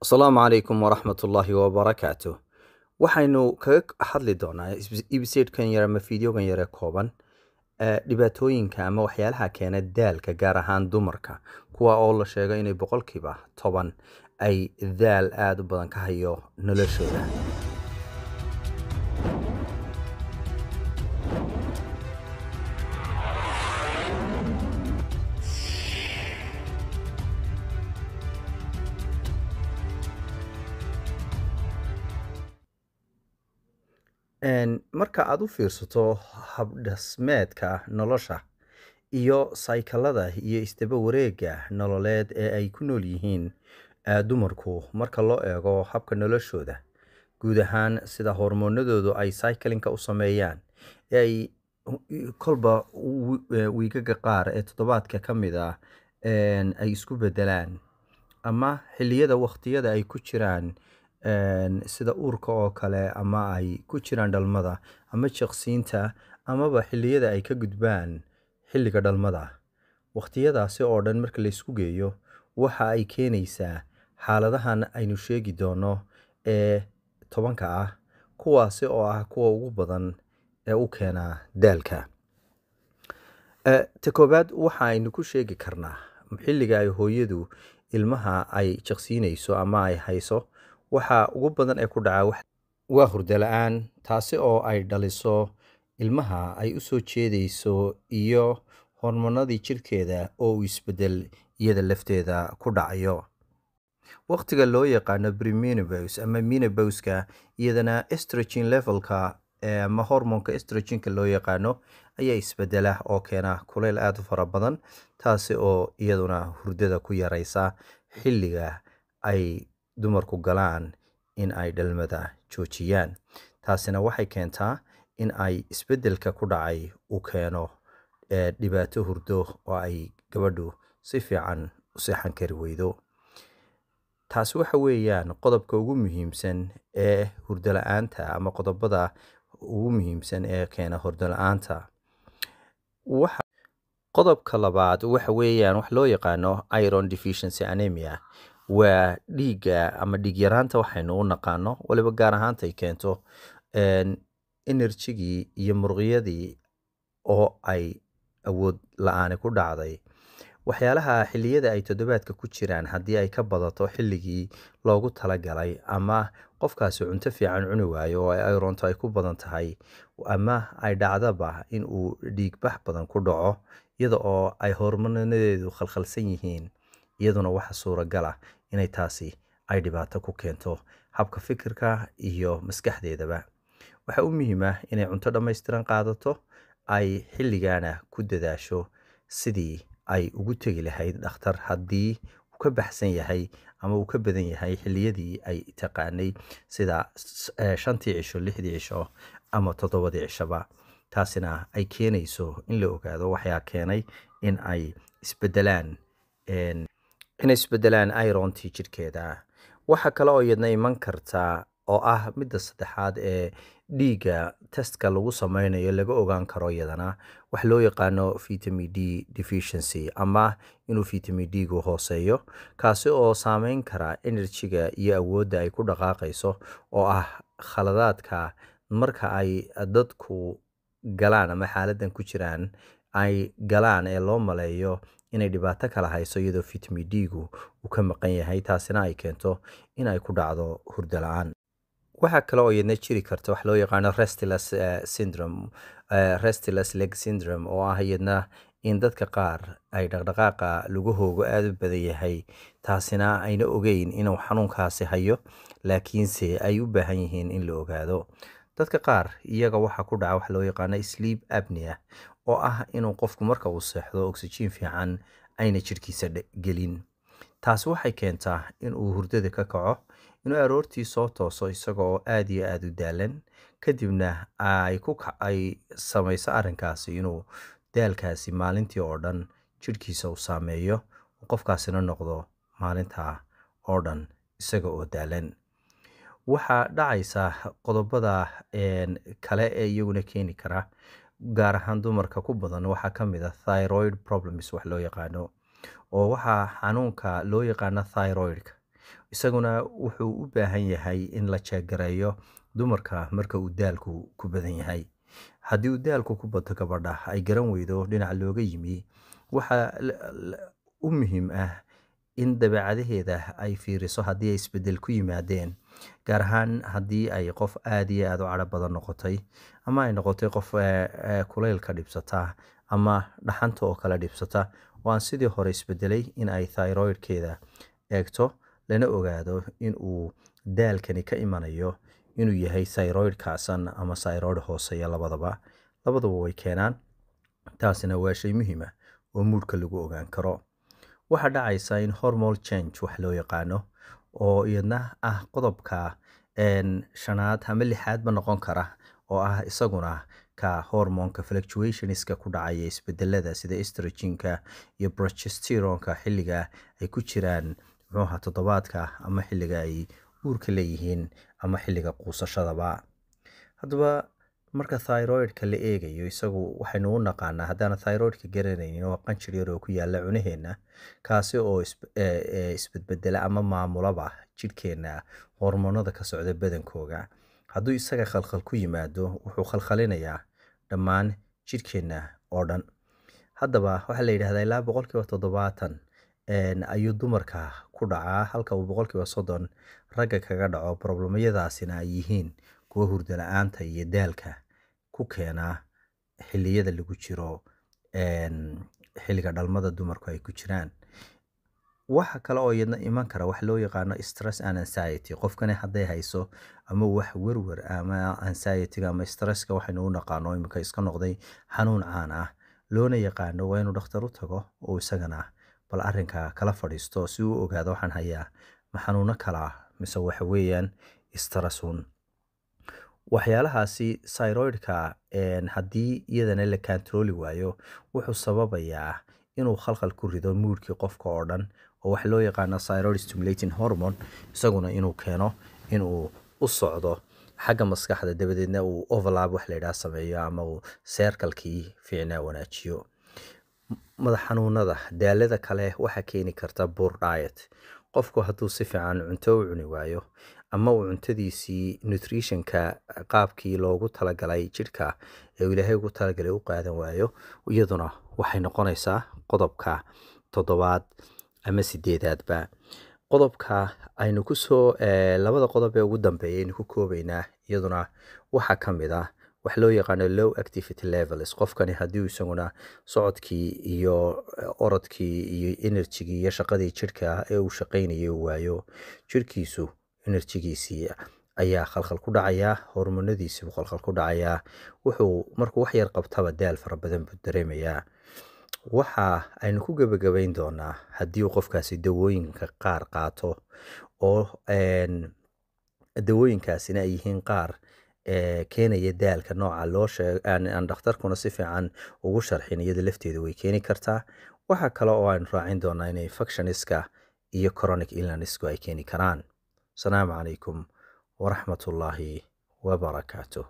Asalaamu calaykum waraxmatullaahi wabarakaatuh. Waxaynu kaga hadli doonaa episode-kan yar ama fiidiyogan yare kooban dhibaatooyinka ama waxyaalaha keena daalka gaar ahaan dumarka, kuwa oo la sheego inay boqolkiiba 10 ay daal aad u badan ka hayo noloshooda. Marka aad u fiirsato habdhismeedka nolosha iyo saykalada iyo isdaba wareega nololeed ee ay ku nool yihiin dumarku marka loo eego habka noloshooda guud ahaan sida hormoonadoodu ay cyclinka u sameeyaan ee ay kolba wiigaga qaar ee toddobaadka ka mid ah ay isku bedelaan ama xilliyada waqtiyada ay ku jiraan sida uurka oo kale ama ay ku jiraan dhalmada ama jaqsiinta amaba xilliyada ay ka gudbaan xilliga dhalmada. Waqtiyadaasi oo dhan marka la isku geeyo waxa ay keenaysaa xaaladahan aynu sheegi doono ee 10ka ah, kuwaasi oo ah kuwa ugu badan ee u keena daalka. Ta koobaad waxa aynu ku sheegi karnaa xilliga ay hooyadu ilmaha ay jaqsiinayso ama ay hayso waxa ugu badan ee ku dhaca waa hurdo la'aan, taasi oo ay dhaliso ilmaha ay u soo jeedayso iyo hormoonadii jirkeeda oo uu isbedel iyada lafteeda ku dhacayo. Waqtiga loo yaqaano premenopause ama menopause-ka iyadana estrogen level-ka ama hormoonka estrogen-ka loo yaqaano ayaa isbedela oo keena kuleyl aad u fara badan, taasi oo iyaduna hurdada ku yaraysa xilliga ay dumarku galaan in ay dhalmada joojiyaan. Taasina waxay keentaa in ay isbedelka ku dhacay u keeno dhibaato hurdo oo ay gabadhu si fiican u seexan kari weydo. Taasi waxa weeyaan qodobka ugu muhiimsan ee hurdo la'aanta ama qodobada ugu muhiimsan ee keena hurdo la'aanta. Qodobka labaad waxa weeyaan wax loo yaqaano iron deficiency anemia. Waa dhiigga ama dhiig yaraanta waxaynu u naqaano waliba gaar ahaanta ay keento enerjigii iyo muruqyadii oo ay awood la'aan ku dhacday. Waxyaalaha xilliyada ay toddobaadka ku jiraan haddii ay ka badato xilligii loogu talagalay ama qofkaasi cunto fiican cuni waayo oo ay irontu ay ku badan tahay ama ay dhacdaba in uu dhiig bax badan ku dhaco iyada oo ay hormoonadeedu khalkhalsan yihiin, iyaduna waxa suuragal ah inay taasi ay dhibaato ku keento habka fikirka iyo maskaxdeedaba. Waxa u muhiim ah inay cunto dhammaystiran qaadato, ay xilligaana ku dadaasho sidii ay ugu tegi lahayd dhakhtar haddii uu ka baxsan yahay ama uu ka badan yahay xilliyadii ay taqaanay sida 5 cisho, 6 cisho ama 7 cishoba. Taasina ay keenayso in la ogaado waxyaa keenay in ay isbedelaan irontii jirkeeda. Waxa kale oo iyadna iman kartaa oo ah midda saddexaad ee dhiigga testka lagu sameynayo laga ogaan karo iyadana wax loo yaqaano vitamin D deficiency ama inuu vitamin D-gu hooseeyo, kaasi oo saameyn kara enerjiga iyo awoodda ay ku dhaqaaqayso oo ah khaladaadka marka ay dadku galaan ama xaaladan ku jiraan ay galaan ee loo maleeyo inay dhibaato kala hayso iyadoo vitamin D-gu uu ka maqan yahay, taasina ay keento in ay ku dhacdo hurdo la'aan. Waxa kale oo iyadna jiri karta wax loo yaqaano restless leg syndrome oo ah iyadna in dadka qaar ay dhaqdhaqaaqa lugahooga aad u badan yahay, taasina ayna ogeyn inuu xanuunkaasi hayo laakiinse ay u baahan yihiin in la ogaado. Dadka qaar iyaga waxa ku dhaca wax loo yaqaano sleep apnea oo ah inuu qofku marka uu seexdo oxygen fiican ayna jirkiisa gelin. Taasi waxay keentaa in uu hurdada ka kaco, inuu aroortii soo tooso isagoo aad iyo aad u daalan, kadibna ay samayso arrinkaasi inuu daalkaasi maalintii oo dhan jirkiisa u saameeyo, qofkaasina noqdo maalinta oo dhan isaga oo daalan. Waxaa dhacaysa qodobada kale ee iyaguna keeni kara gaar ahaan dumarka ku badan waxaa ka mid ah thyroid problems wax loo yaqaano oo waxaa xanuunka loo yaqaano thyroidka isaguna wuxuu u baahan yahay in la jeegareeyo dumarka marka uu daalku ku badan yahay. Haddii uu daalku ku bato gabadha ay garan weydo dhinaca looga yimi, waxaa u muhiim ah in dabeecadaheeda ay fiiriso haddii ay isbeddel ku yimaadeen, gaar ahaan haddii ay qof aad iyo aad u cadho badan noqotay, ama ay noqotay qof kulaylka dhibsata ama dhaxanta oo kale dhibsata oo aan sidii hore isbedelay, in ay thyroidkeeda eegto lana ogaado in uu daalkani ka imanayo inuu yahay thyroid kacsan ama thyroid hooseeya. Labadaba way keenaan. Taasina waa shay muhiim ah oo moodka lagu ogaan karo. Waxaa dhacaysa in hormone change wax loo yaqaano, oo iyadna ah qodobka shanaad ama lixaad ba noqon kara, oo ah isaguna ka hormonka fluctuationska ku dhacaya isbedelada sida estrogenka iyo progesterone-ka xilliga ay ku jiraan toddobaadka, ama xilliga ay uurka leeyihiin, ama xilliga quusashadaba. Haddaba marka thyroidka la eegayo, isagu waxaynu u naqaanaa, haddaan thyroidka garanaynin, waa qanjir yar oo ku yaala cunaheena, kaasi oo isbedbedela ama maamulaba jidhkeena hormoonada ka socda badankooga. Hadduu isaga khalkhal ku yimaado, wuxuu khalkhalinayaa dhammaan jidhkeena oo dhan. Haddaba waxaa la yidhaahdaa ilaa 70% ayuu dumarka ku dhacaa, halka uu 30% ragga kaga dhaco. Problemyadaasina ay yihiin kuwa hurdo la-aanta iyo daalka ku keena xilliyada lagu jiro xilliga dhalmada dumarku ay ku jiraan. Waxa kale oo iyadna iman kara wax loo yaqaano stress and anxiety. Qofkani hadday hayso ama wax werwer ama anxiety-ga ama stresska waxaynu u naqaano imika iska noqday xanuun caan ah, loona yaqaano, waa inuu dhakhtar u tago oo isagana bal arrinka kala fadhiisto si uu ogaado waxaan hayaa ma xanuuno kala mise waxa weeyaan stressun. Waxyaalahaasi thyroidka haddii iyadana la controli waayo, wuxuu sababayaa inuu khalkhal ku rido moodkii qofka oo dhan, oo wax loo yaqaano thyroid stimulating hormone, isaguna inuu keeno inuu u socdo xagga maskaxda, dabadeedna uu overlap wax la yidhaha sameeyo, ama uu circle-kii fiicnaa wanaajiyo. Madax xanuunada, daalada kale waxaa keeni karta poor diet. Qofku hadduu si fiican cunto u cuni waayo, ama uu cuntadiisii nutritionka qaabkii loogu talagalay jidhka ee Ilaahay ugu talagalay u qaadan waayo, iyaduna waxay noqonaysaa qodobka 7 ama 8aadba. Qodobka aynu kusoo labada qodob ee ugu dambeeyay aynu ku koobaynaa, iyaduna waxaa ka mid ah wax loo yaqaano low activity levels. Qofkani haddii isaguna socodkii iyo orodkii iyo energy-gii iyo shaqadii jidhka ee uu shaqaynayay waayo, jidhkiisu energy-giisii ayaa khalkhal ku dhacaya, hormoonadiisii buu khalkhal ku dhacayaa. Markuu wax yar qabtaba daal fara badan buu dareemayaa. Waxa aynu ku gabagabayn doonaa, haddii uu qofkaasi dawooyinka qaar qaato, oo dawooyinkaasina ay yihiin qaar keenaya daalka nooca loo sheego aan dhakhtarkuna si fiican ugu sharxin, iyada lafteedu way keeni kartaa. Waxa kale oo aynu raacin doonaa inay infectioniska iyo chronic illnessku ay keeni karaan. Asalaamu calaykum waraxmatullaahi wabarakaatuh.